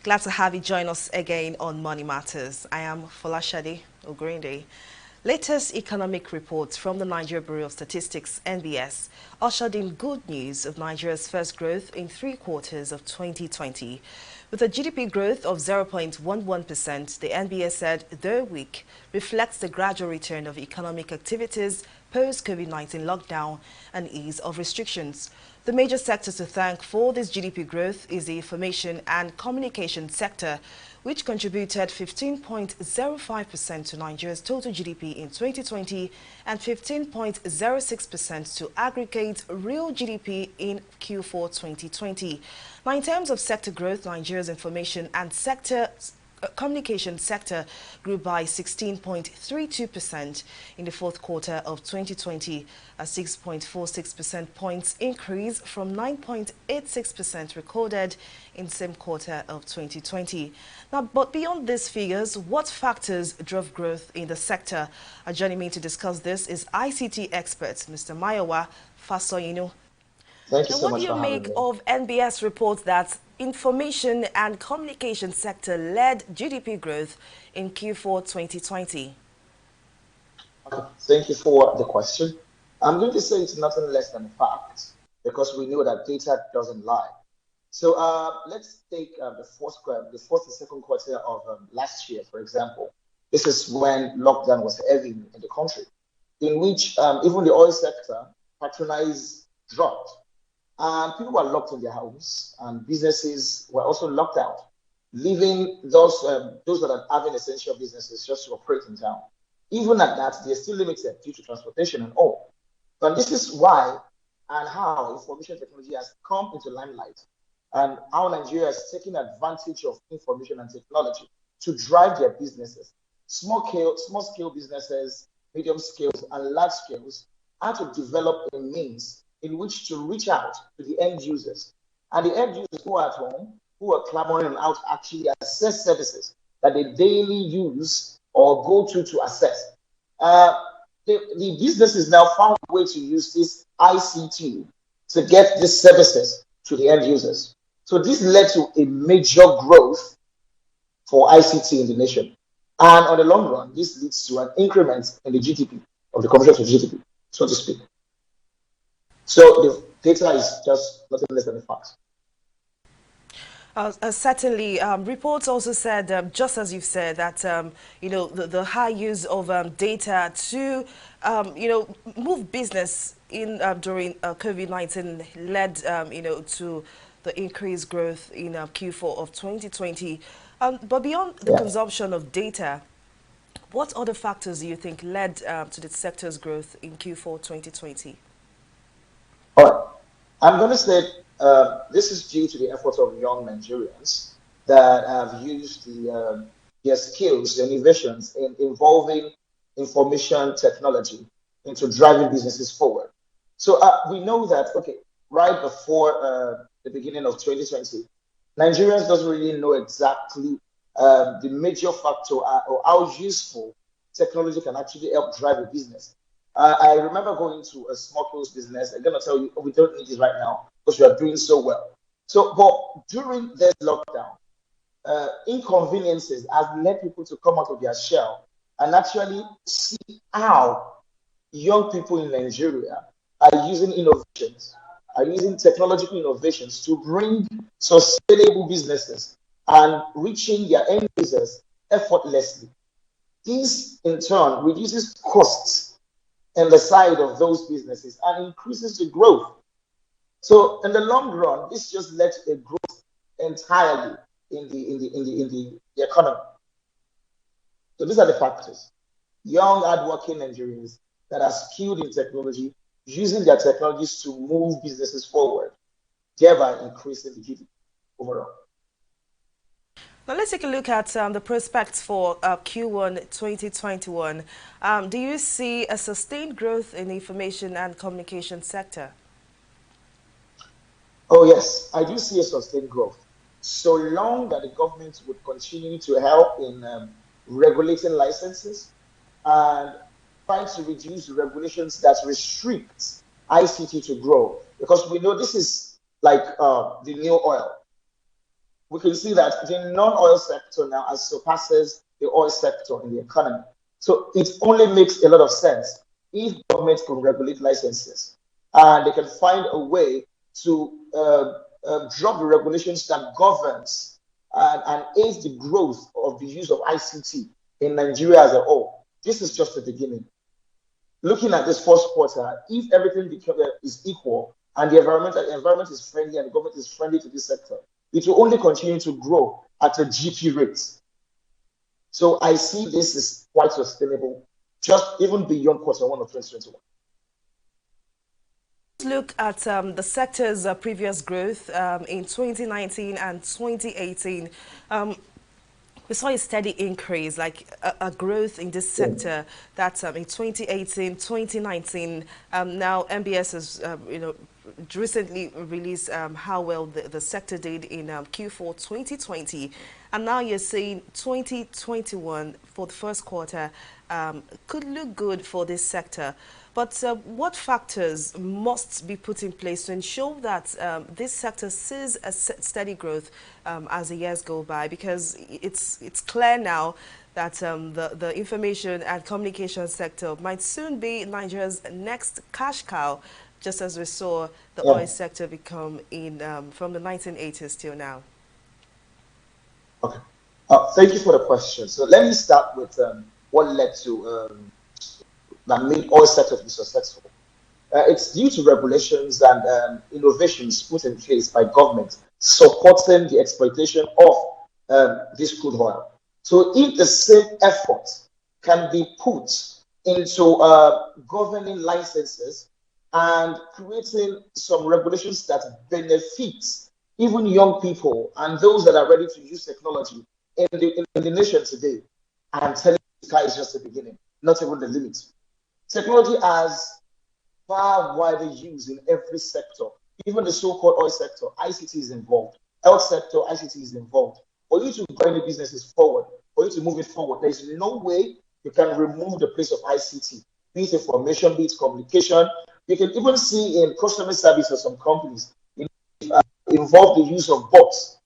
Glad to have you join us again on Money Matters. I am Folashade Ogrinde. Latest economic reports from the Nigeria Bureau of Statistics, NBS, ushered in good news of Nigeria's first growth in 3 quarters of 2020. With a GDP growth of 0.11%, the NBS said, though weak, reflects the gradual return of economic activities post-COVID-19 lockdown and ease of restrictions. The major sectors to thank for this GDP growth is the information and communication sector, which contributed 15.05% to Nigeria's total GDP in 2020 and 15.06% to aggregate real GDP in Q4 2020. Now, in terms of sector growth, Nigeria's information and communication sector grew by 16.32% in the fourth quarter of 2020, a 6.46% points increase from 9.86% recorded in the same quarter of 2020. Now, but beyond these figures, what factors drove growth in the sector? Joining me to discuss this is ICT expert Mr. Mayowa Fasoyinu. Thank you Now, so what much do you for having make me. of NBS reports that information and communication sector led GDP growth in Q4 2020? Okay, thank you for the question. I'm going to say it's nothing less than a fact because we know that data doesn't lie. So let's take the first and second quarter of last year, for example. This is when lockdown was heavy in the country, in which even the oil sector patronized dropped. And people were locked in their homes, and businesses were also locked out, leaving those that are having essential businesses just to operate in town. Even at that, they're still limited due to transportation and all. And this is why and how information technology has come into limelight, and how Nigeria is taking advantage of information and technology to drive their businesses. Small scale businesses, medium scales, and large scales are to develop a means in which to reach out to the end users. And the end users who are at home, who are clamoring and out actually access services that they daily use or go to access. The businesses now found a way to use this ICT to get these services to the end users. So this led to a major growth for ICT in the nation. And on the long run, this leads to an increment in the GDP, of the conversion to GDP, so to speak. So the data is just nothing less than a fact. Certainly, reports also said, just as you've said, that the high use of data to move business in during COVID-19 led to the increased growth in Q4 of 2020. But beyond the consumption of data, what other factors do you think led to the sector's growth in Q4 2020? All right. I'm going to say this is due to the efforts of young Nigerians that have used their skills, their innovations in involving information technology into driving businesses forward. So we know that, okay, right before the beginning of 2020, Nigerians doesn't really know exactly the major factor or how useful technology can actually help drive a business. I remember going to a small clothes business. I'm going to tell you, oh, we don't need this right now because we are doing so well. So, but during this lockdown, inconveniences have led people to come out of their shell and actually see how young people in Nigeria are using innovations, are using technological innovations to bring sustainable businesses and reaching their end users effortlessly. This, in turn, reduces costs on the side of those businesses and increases the growth. So, in the long run, this just led to a growth entirely in the economy. So, these are the factors: young, hardworking Nigerians that are skilled in technology using their technologies to move businesses forward, thereby increasing the GDP overall. Now let's take a look at the prospects for Q1 2021. Do you see a sustained growth in the information and communication sector? Oh, yes, I do see a sustained growth. So long that the government would continue to help in regulating licenses and trying to reduce the regulations that restrict ICT to grow. Because we know this is like the new oil. We can see that the non-oil sector now has surpasses the oil sector in the economy. So it only makes a lot of sense if governments can regulate licenses and they can find a way to drop the regulations that governs and aids the growth of the use of ICT in Nigeria as a whole. This is just the beginning. Looking at this first quarter, if everything is equal and the environment is friendly and the government is friendly to this sector, it will only continue to grow at a GP rate. So I see this is quite sustainable, just even beyond quarter one of 2021. Look at the sector's previous growth in 2019 and 2018. We saw a steady increase, like a growth in this sector that in 2018, 2019, now MBS has, recently released how well the sector did in Q4 2020. And now you're saying 2021 for the first quarter could look good for this sector. But what factors must be put in place to ensure that this sector sees a steady growth as the years go by? Because it's clear now that the information and communication sector might soon be Nigeria's next cash cow, just as we saw the oil sector become in from the 1980s till now. Okay. Thank you for the question. So let me start with what led to that made oil sector to be successful. It's due to regulations and innovations put in place by government supporting the exploitation of this crude oil. So if the same effort can be put into governing licenses and creating some regulations that benefit even young people and those that are ready to use technology in the nation today, I'm telling you, the sky is just the beginning, not even the limit. Technology has far wider use in every sector, even the so-called oil sector. ICT is involved. Health sector, ICT is involved. For you to bring the businesses forward, for you to move it forward, there is no way you can remove the place of ICT, be it information, be it communication. You can even see in customer service for some companies involve the use of bots,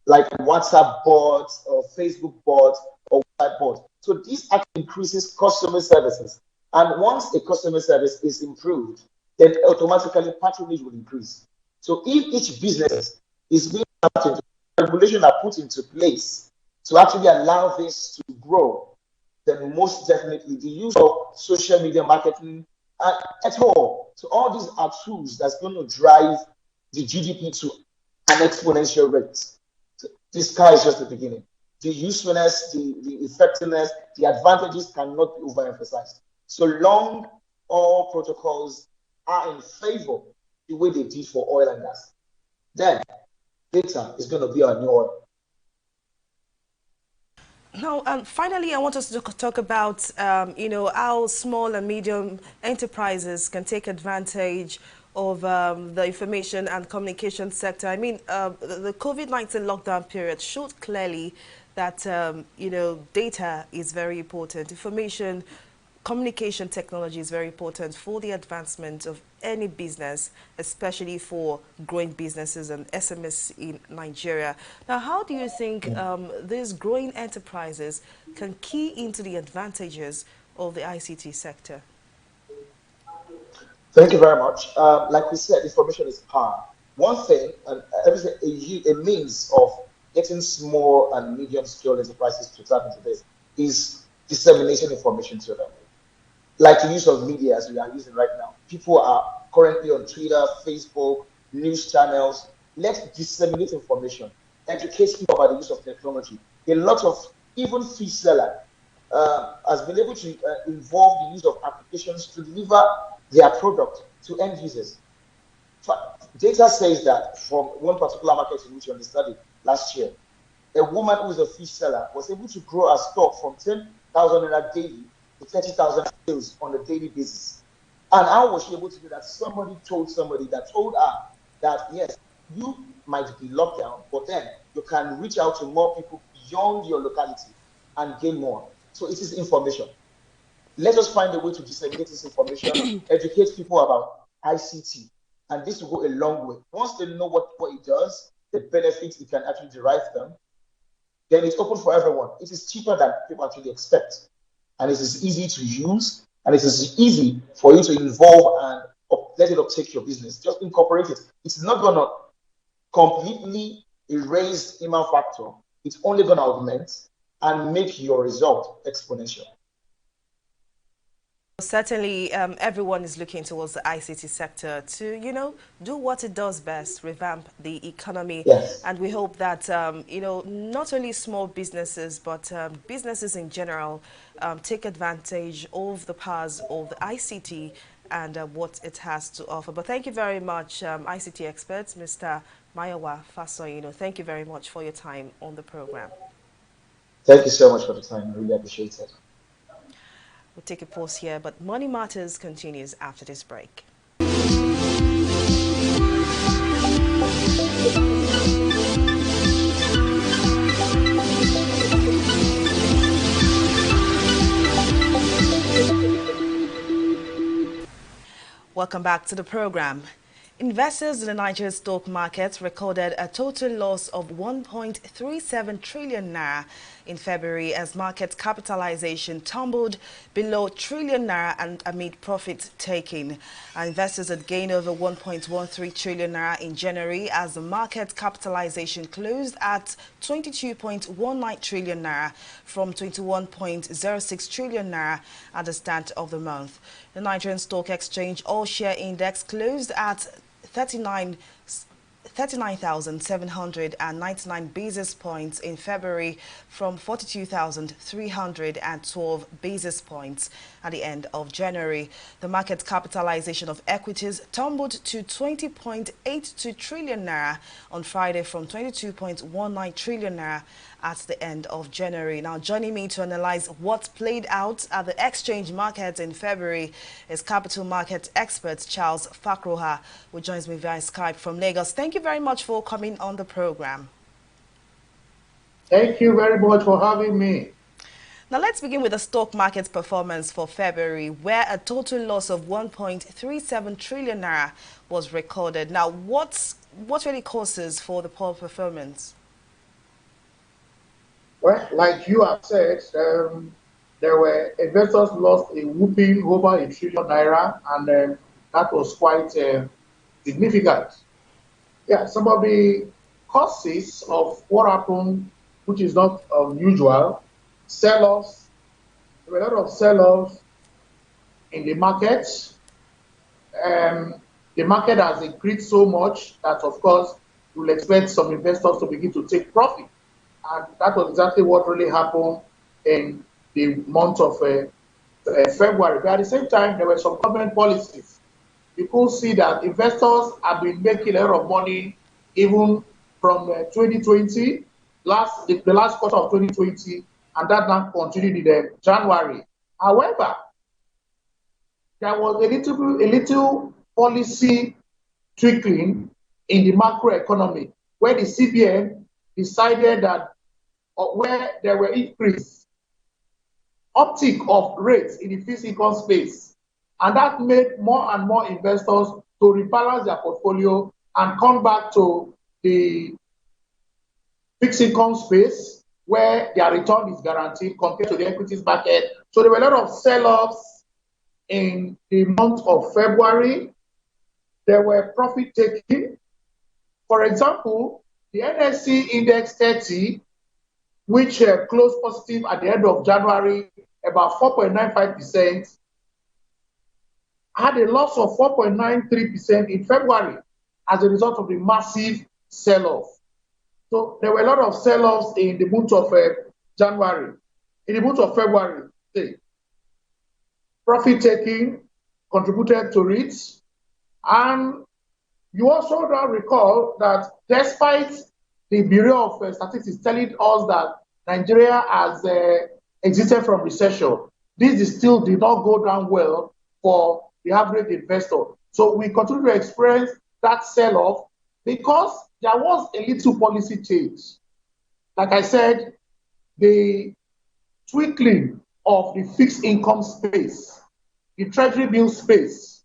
like WhatsApp bots or Facebook bots or website bots. So this actually increases customer services. And once a customer service is improved, then automatically patronage will increase. So if each business is being tapped into, regulations are put into place to actually allow this to grow, then most definitely the use of social media marketing at all. So all these are tools that's going to drive the GDP to an exponential rate. So this sky is just the beginning. The usefulness, the effectiveness, the advantages cannot be overemphasized. So long all protocols are in favor the way they did for oil and gas, then data is going to be our new oil. Now, finally, I want us to talk about, how small and medium enterprises can take advantage of the information and communication sector. I mean, the COVID-19 lockdown period showed clearly that, data is very important. Information communication technology is very important for the advancement of any business, especially for growing businesses and SMEs in Nigeria. Now, how do you think these growing enterprises can key into the advantages of the ICT sector? Thank you very much. Like we said, information is power. One thing, and a means of getting small and medium scale enterprises to tap into this is disseminating information to them. Like the use of media as we are using right now. People are currently on Twitter, Facebook, news channels. Let's disseminate information, educate people about the use of technology. A lot of, even fish seller has been able to involve the use of applications to deliver their product to end users. Data says that from one particular market in which we studied last year, a woman who is a fish seller was able to grow her stock from 10,000 naira daily to 30,000 sales on a daily basis. And how was she able to do that? Somebody told her that yes, you might be locked down, but then you can reach out to more people beyond your locality and gain more. So it is information. Let us find a way to disseminate this information, educate people about ICT, and this will go a long way. Once they know what it does, the benefits it can actually derive them, then it's open for everyone. It is cheaper than people actually expect. And it is easy to use, and it is easy for you to involve and let it uptake your business. Just incorporate it. It's not going to completely erase human factor. It's only going to augment and make your result exponential. Certainly, everyone is looking towards the ICT sector to, do what it does best, revamp the economy. Yes. And we hope that, not only small businesses, but businesses in general take advantage of the powers of the ICT and what it has to offer. But thank you very much, ICT experts, Mr. Mayowa Fasoyino. Thank you very much for your time on the program. Thank you so much for the time. I really appreciate it. We'll take a pause here, but Money Matters continues after this break. Welcome back to the program. Investors in the Nigerian stock market recorded a total loss of 1.37 trillion naira in February as market capitalization tumbled below trillion naira and amid profit taking. Investors had gained over 1.13 trillion naira in January as the market capitalization closed at 22.19 trillion naira from 21.06 trillion naira at the start of the month. The Nigerian Stock Exchange All-Share Index closed at 39,799 basis points in February from 42,312 basis points at the end of January. The market capitalization of equities tumbled to 20.82 trillion naira on Friday from 22.19 trillion naira at the end of January. Now, joining me to analyze what played out at the exchange markets in February is capital market expert Charles Fakroha, who joins me via Skype from Lagos. Thank you very much for coming on the program. Thank you very much for having me. Now, let's begin with the stock market performance for February, where a total loss of 1.37 trillion naira was recorded. Now, what really causes for the poor performance? Well, like you have said, there were investors lost a whooping over a trillion naira, and that was quite significant. Yeah, some of the causes of what happened, which is not unusual, sell-offs. There were a lot of sell-offs in the market. The market has increased so much that, of course, you will expect some investors to begin to take profit. And that was exactly what really happened in the month of February. But at the same time, there were some government policies. You could see that investors have been making a lot of money even from 2020, the last quarter of 2020, and that now continued in January. However, there was a little policy tweaking in the macroeconomy where the CBN decided that where there were increased uptick of rates in the fixed income space, and that made more and more investors to rebalance their portfolio and come back to the fixed income space where their return is guaranteed compared to the equities market. So there were a lot of sell-offs in the month of February. There were profit taking. For example, the NSE Index 30, which closed positive at the end of January, about 4.95%, had a loss of 4.93% in February as a result of the massive sell-off. So there were a lot of sell-offs in the month of January. In the month of February, profit taking, contributed to it. And you also now recall that despite the Bureau of Statistics telling us that Nigeria has exited from recession, this still did not go down well for the average investor. So we continue to experience that sell-off because there was a little policy change. Like I said, the tweaking of the fixed income space, the treasury bill space,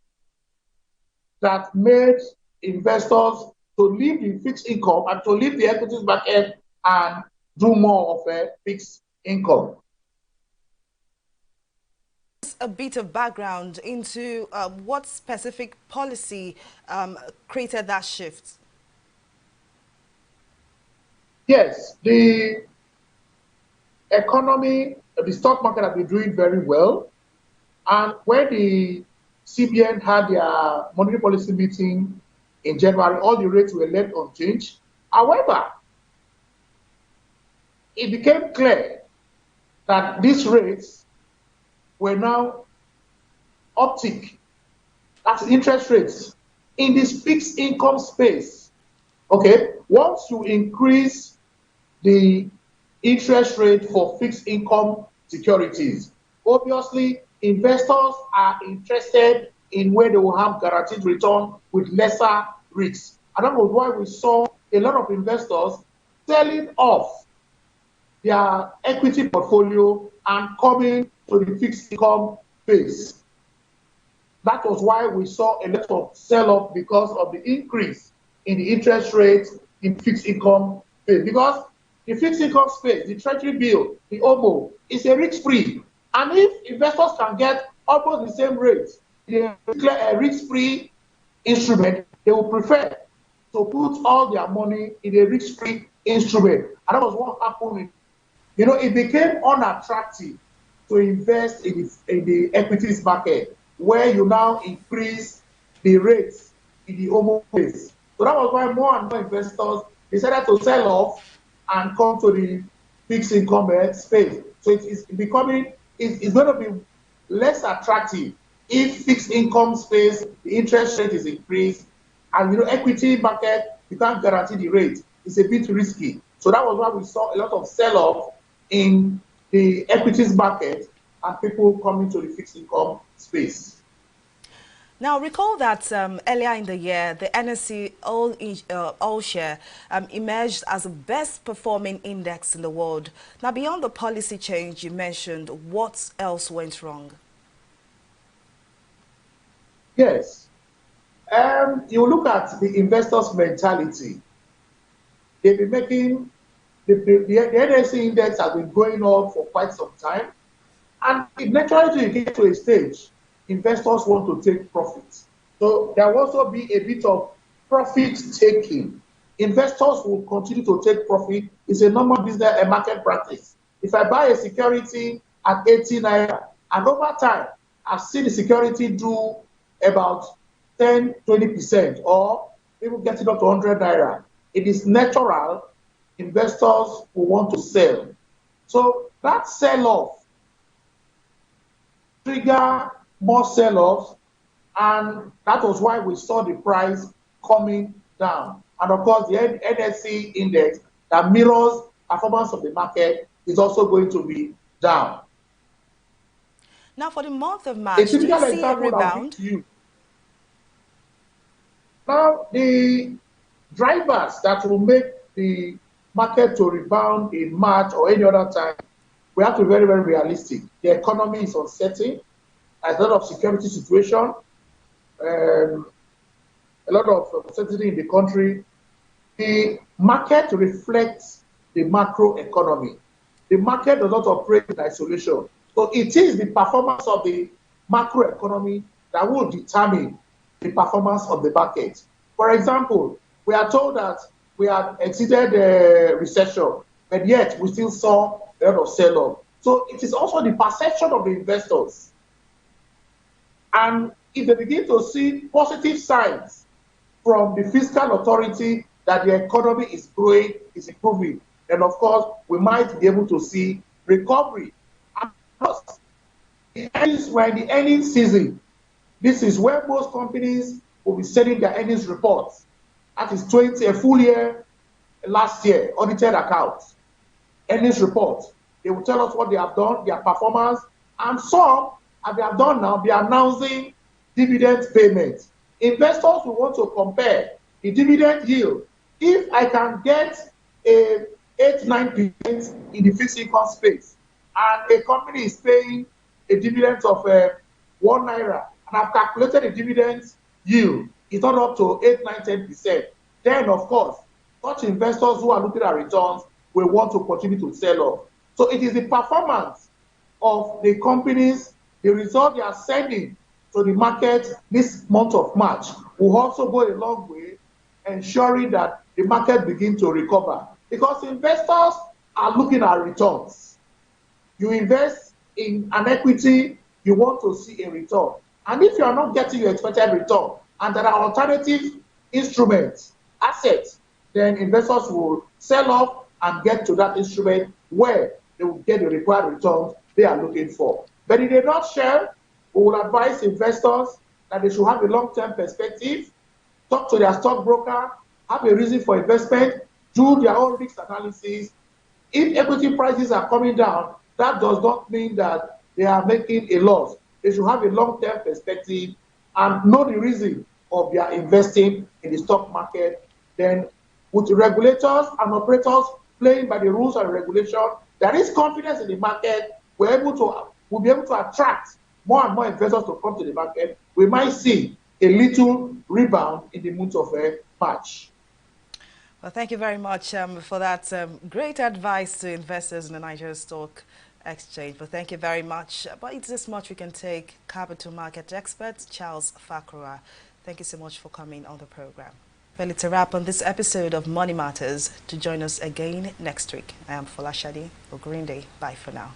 that made investors to leave the fixed income and to leave the equities market and do more of a fixed income. A bit of background into what specific policy created that shift. Yes, the economy, the stock market has been doing very well. And when the CBN had their monetary policy meeting in January, all the rates were left unchanged. However, it became clear that these rates were now uptick, that's interest rates, in this fixed income space. Okay, once you increase the interest rate for fixed income securities, obviously investors are interested in where they will have guaranteed return with lesser risks. And that was why we saw a lot of investors selling off their equity portfolio and coming to the fixed income space. That was why we saw a lot of sell-off because of the increase in the interest rates in fixed income space. Because the fixed income space, the treasury bill, the OMO, is a risk-free. And if investors can get almost the same rates, they declare a risk-free instrument, they will prefer to put all their money in a risk-free instrument. And that was what happened. You know, it became unattractive to invest in the equities market, where you now increase the rates in the OMO space. So that was why more and more investors decided to sell off and come to the fixed income space. So it's becoming, it's going to be less attractive if fixed income space, the interest rate is increased, and you know, equity market, you can't guarantee the rate. It's a bit risky. So that was why we saw a lot of sell-off in the equities market and people coming to the fixed income space. Now, recall that earlier in the year, the NSE all share emerged as the best performing index in the world. Now, beyond the policy change you mentioned, what else went wrong? Yes. You look at the investors' mentality. They've been making, the NSE index has been going up for quite some time. And naturally, you get to a stage, investors want to take profits. So there will also be a bit of profit taking. Investors will continue to take profit. It's a normal business and market practice. If I buy a security at 80 naira, and over time, I've seen the security do about 10, 20%, or even getting up to 100 naira. It is natural investors will want to sell. So that sell-off trigger more sell-offs, and that was why we saw the price coming down. And of course, the NSE index that mirrors performance of the market is also going to be down. Now, for the month of March, do you see a rebound? Now, the drivers that will make the market to rebound in March or any other time, we have to be very, very realistic. The economy is uncertain. There's a lot of security situation, a lot of uncertainty in the country. The market reflects the macro economy. The market does not operate in isolation. So it is the performance of the macro economy that will determine the performance of the market. For example, we are told that we have exited the recession, but yet we still saw a lot of sell-off. So it is also the perception of the investors. And if they begin to see positive signs from the fiscal authority that the economy is growing, is improving, then of course we might be able to see recovery. And plus, we're in the earnings season. This is where most companies will be sending their earnings reports. That is a full year last year, audited accounts, earnings reports. They will tell us what they have done, their performance, and some, as they have done now, they are announcing dividend payments. Investors will want to compare the dividend yield. If I can get a 8-9% in the fixed income space, and a company is paying a dividend of 1 naira, and I've calculated the dividend yield, it's not up to 8-10%, then of course, such investors who are looking at returns will want to continue to sell off. So it is the performance of the companies, the result they are sending to the market this month of March will also go a long way ensuring that the market begins to recover. Because investors are looking at returns. You invest in an equity, you want to see a return. And if you are not getting your expected return, and there are alternative instruments, assets, then investors will sell off and get to that instrument where they will get the required returns they are looking for. But in a nutshell, we will advise investors that they should have a long-term perspective, talk to their stockbroker, have a reason for investment, do their own risk analysis. If equity prices are coming down, that does not mean that they are making a loss. They should have a long-term perspective and know the reason of their investing in the stock market. Then with the regulators and operators playing by the rules and regulation, there is confidence in the market. We'll be able to attract more and more investors to come to the market. We might see a little rebound in the month of March. Well, thank you very much for that great advice to investors in the Nigeria Stock Exchange. But thank you very much. But it's this much we can take. Capital market expert Charles Fakura, thank you so much for coming on the program. Well, it's a wrap on this episode of Money Matters. To join us again next week, I am Folashade Ogrinde. Bye for now.